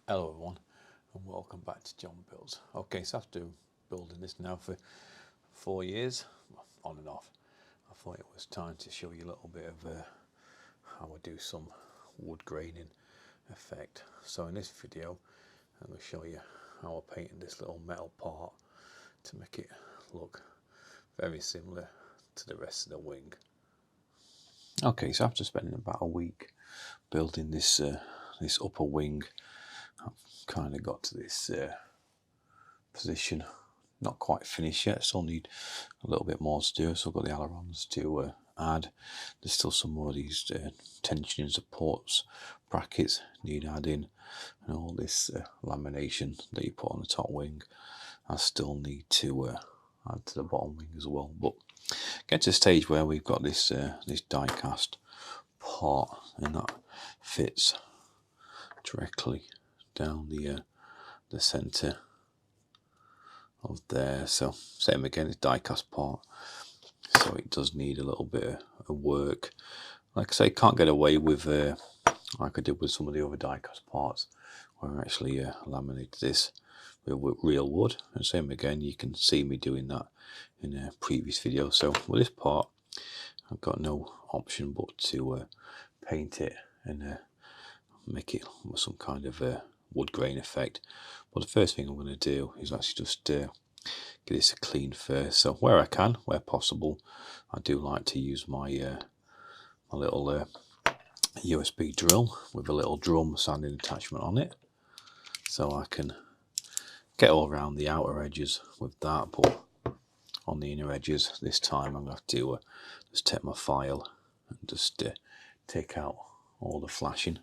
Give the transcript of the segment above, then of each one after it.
Hello everyone and welcome back to John Builds. Okay, so after building this now for 4 years, on and off, I thought it was time to show you a little bit of how I do some wood graining effect. So in this video I'm going to show you how I painted this little metal part to make it look very similar to the rest of the wing. Okay, so after spending about a week building this this upper wing, I've kind of got to this position, not quite finished yet, still need a little bit more to do. So I've got the ailerons to add. There's still some more of these tension and supports brackets need adding, and all this lamination that you put on the top wing I still need to add to the bottom wing as well. But get to a stage where we've got this this die cast part, and that fits directly down the center of there. So same again, it's die cast part, so it does need a little bit of work. Like I say, can't get away with like I did with some of the other die cast parts where I actually laminated this with real wood, and same again, you can see me doing that in a previous video. So with this part I've got no option but to paint it and make it with some kind of wood grain effect. But the first thing I'm going to do is actually just get this clean first. So where I can, where possible, I do like to use my my little USB drill with a little drum sanding attachment on it, so I can get all around the outer edges with that. But on the inner edges this time I'm going to have to just take my file and just take out all the flashing.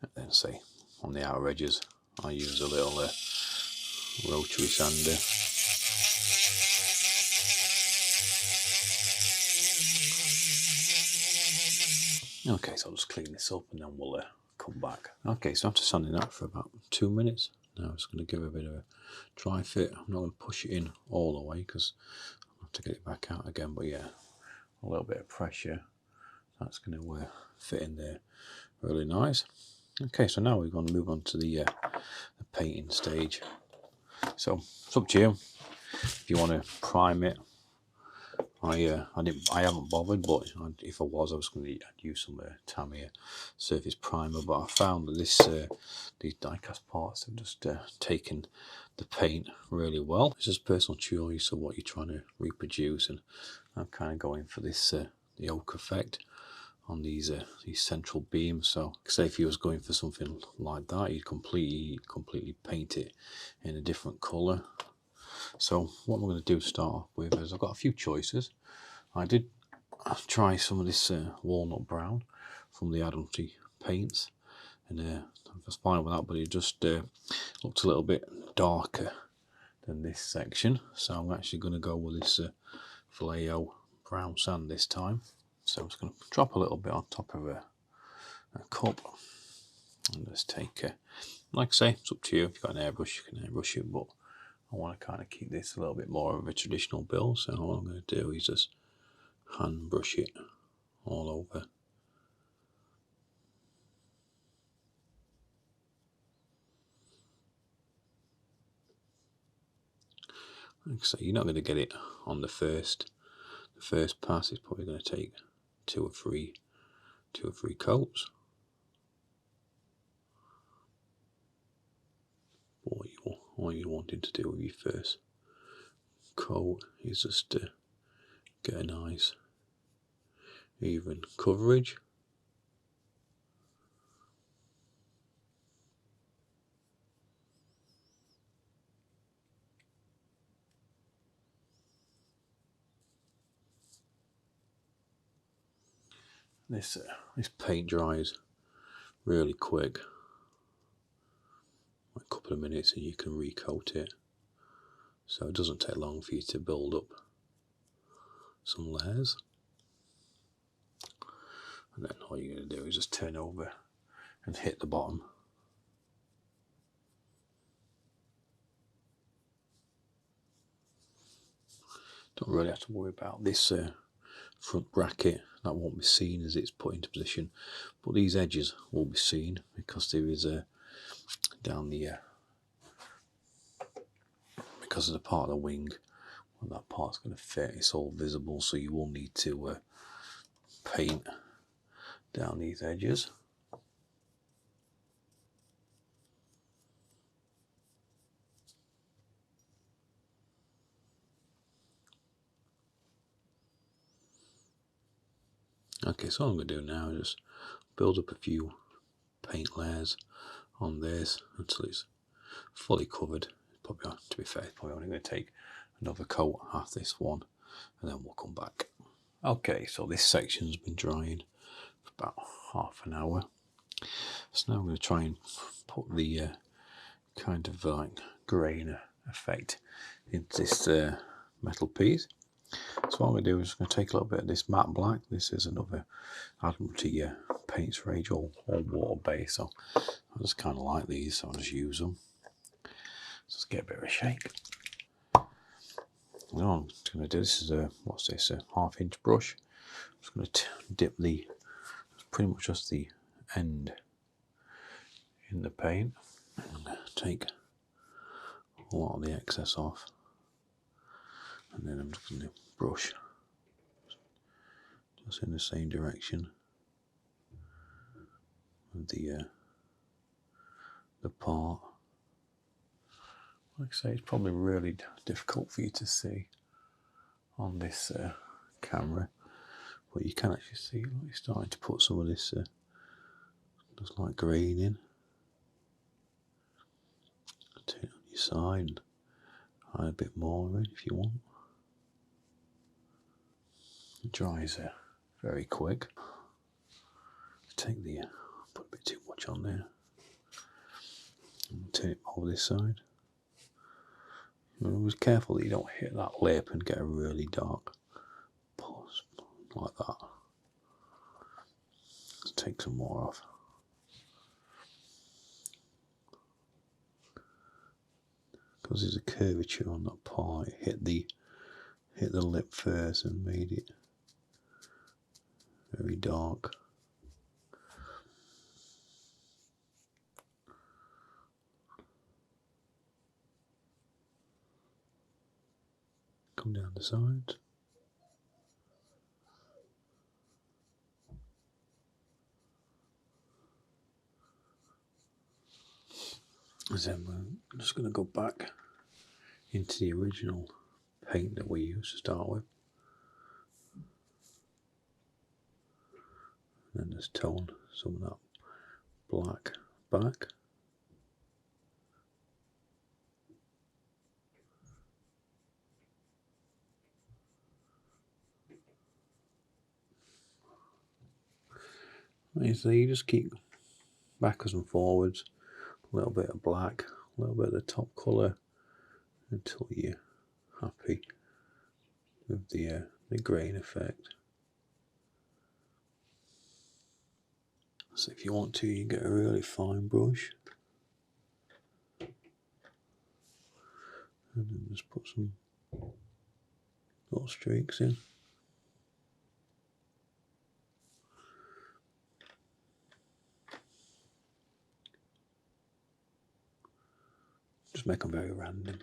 And then say on the outer edges I use a little rotary sander. Okay, so I'll just clean this up and then we'll come back. Okay, so after sanding that for about 2 minutes, now I'm just going to give it a bit of a dry fit. I'm not going to push it in all the way because I'll have to get it back out again, but yeah, a little bit of pressure, that's going to fit in there really nice. Okay, so now we're going to move on to the painting stage. So it's up to you if you want to prime it. I haven't bothered, but if I was going to use some Tamiya surface primer. But I found that these die-cast parts have just taken the paint really well. It's just personal choice of what you're trying to reproduce, and I'm kind of going for this the oak effect on these central beams. So say if you was going for something like that, you'd completely paint it in a different colour. So what I'm going to do to start off with is I've got a few choices. I did try some of this walnut brown from the Artesania paints, and I was fine with that, but it just looked a little bit darker than this section. So I'm actually going to go with this Vallejo brown sand this time. So I'm just going to drop a little bit on top of a cup and just take like I say, it's up to you. If you've got an airbrush, you can airbrush it, but I want to kind of keep this a little bit more of a traditional build, so all I'm going to do is just hand brush it all over. Like I say, you're not going to get it on the first pass. It's probably going to take two or three coats. All you're wanting to do with your first coat is just to get a nice even coverage. This paint dries really quick, a couple of minutes, and you can recoat it. So it doesn't take long for you to build up some layers. And then all you're going to do is just turn over and hit the bottom. Don't really have to worry about this front bracket. That won't be seen as it's put into position, but these edges will be seen because there is a down the because of the part of the wing where that part's going to fit. It's all visible, so you will need to paint down these edges. Okay, so what I'm going to do now is just build up a few paint layers on this until it's fully covered. Probably, to be fair, it's probably only going to take another coat after this one, and then we'll come back. Okay, so this section's been drying for about half an hour. So now I'm going to try and put the kind of like grain effect into this metal piece. So what I'm going to do is I'm going to take a little bit of this matte black. This is another Admiralty paints range, all water based. So I just kind of like these, so I'll just use them. Just get a bit of a shake. Now I'm just going to do this is a what's this, a 1/2 inch brush. I'm just going to dip the pretty much just the end in the paint and take a lot of the excess off, and then I'm just going to brush just in the same direction with the part. Like I say, it's probably really difficult for you to see on this camera, but you can actually see like starting to put some of this just like green in. Take it on your side and add a bit more in if you want. It dries very quick. Take the put a bit too much on there. And turn it over this side. And be careful that you don't hit that lip and get a really dark pulse like that. Let's take some more off. Because there's a curvature on that part, it hit the lip first and made it very dark. Come down the sides. Then we're just going to go back into the original paint that we used to start with. And then just tone some of that black back. So you just keep backwards and forwards, a little bit of black, a little bit of the top colour, until you're happy with the grain effect. So if you want to, you can get a really fine brush and then just put some little streaks in. Just make them very random.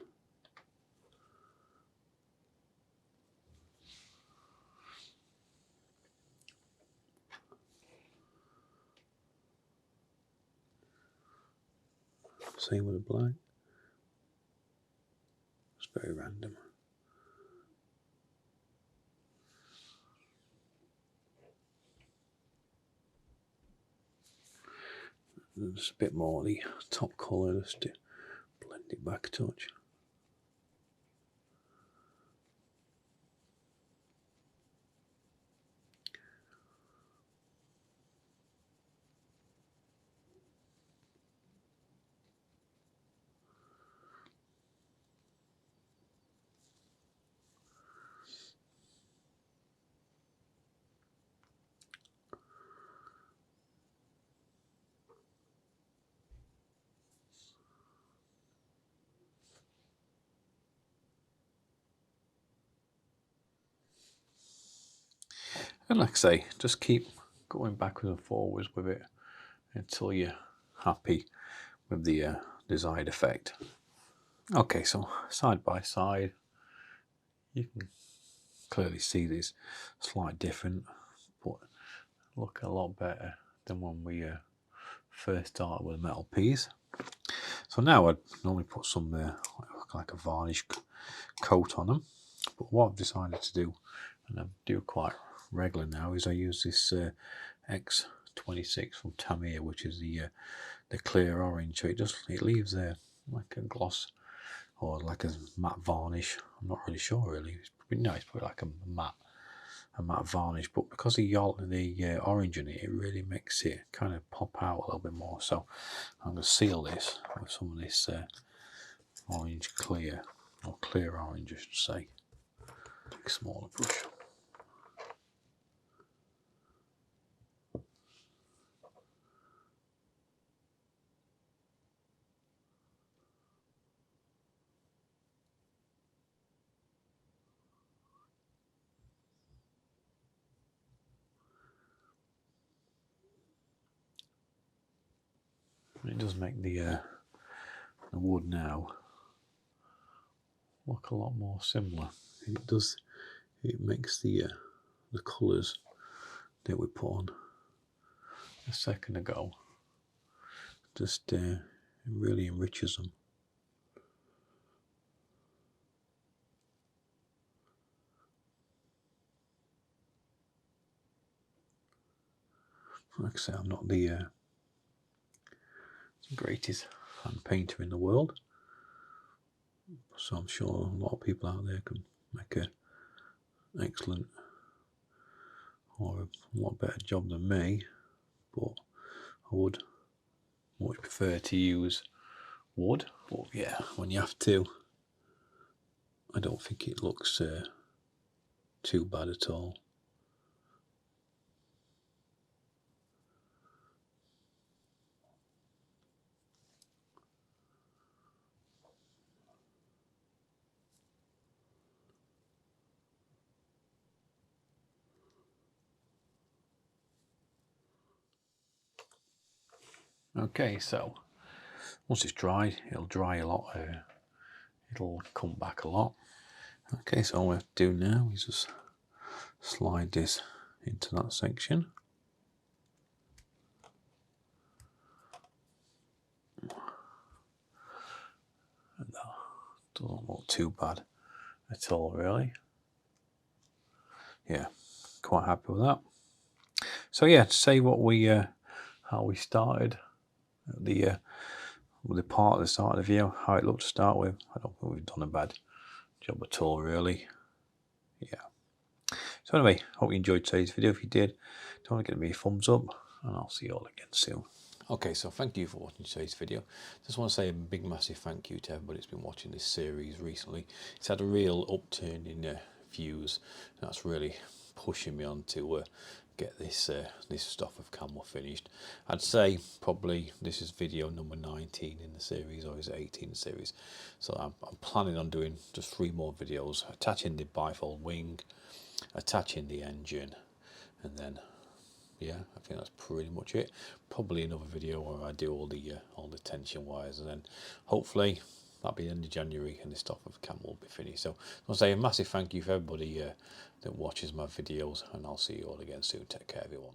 Same with the black. It's very random. And just a bit more of the top colour, just to blend it back a touch. And like I say, just keep going backwards and forwards with it until you're happy with the desired effect. Okay, so side by side, you can clearly see this slight different, but look a lot better than when we first started with the metal piece. So now I'd normally put some like a varnish coat on them, but what I've decided to do, and I do quite regular now, is I use this X26 from Tamiya, which is the clear orange. So it leaves there like a gloss or like a matte varnish. I'm not really sure really. It's probably like a matte varnish, but because of the orange in it, it really makes it kind of pop out a little bit more. So I'm going to seal this with some of this orange clear, or clear orange I should say. Take a smaller brush. It does make the wood now look a lot more similar. It makes the colours that we put on a second ago, just it really enriches them. Like I say, I'm not the greatest hand painter in the world, so I'm sure a lot of people out there can make an excellent or a lot better job than me, but I would much prefer to use wood. But yeah, when you have to, I don't think it looks too bad at all. Okay, so once it's dried, it'll dry a lot. It'll come back a lot. Okay, so all we have to do now is just slide this into that section. And that doesn't look too bad at all, really. Yeah, quite happy with that. So yeah, to say what we how we started at the with the part at the start of the video, how it looked to start with. I don't think we've done a bad job at all, really. Yeah. So anyway, hope you enjoyed today's video. If you did, don't forget to give me a thumbs up, and I'll see you all again soon. Okay, so thank you for watching today's video. Just want to say a big massive thank you to everybody that's been watching this series recently. It's had a real upturn in views. That's really pushing me on to get this this Sopwith Camel finished. I'd say probably this is video number 19 in the series, or is it 18 in the series? So I'm planning on doing just 3 more videos, attaching the bifold wing, attaching the engine, and then yeah, I think that's pretty much it. Probably another video where I do all the tension wires, and then hopefully that'll be the end of January and the Sopwith Camel will be finished. So I want to say a massive thank you for everybody that watches my videos, and I'll see you all again soon. Take care, everyone.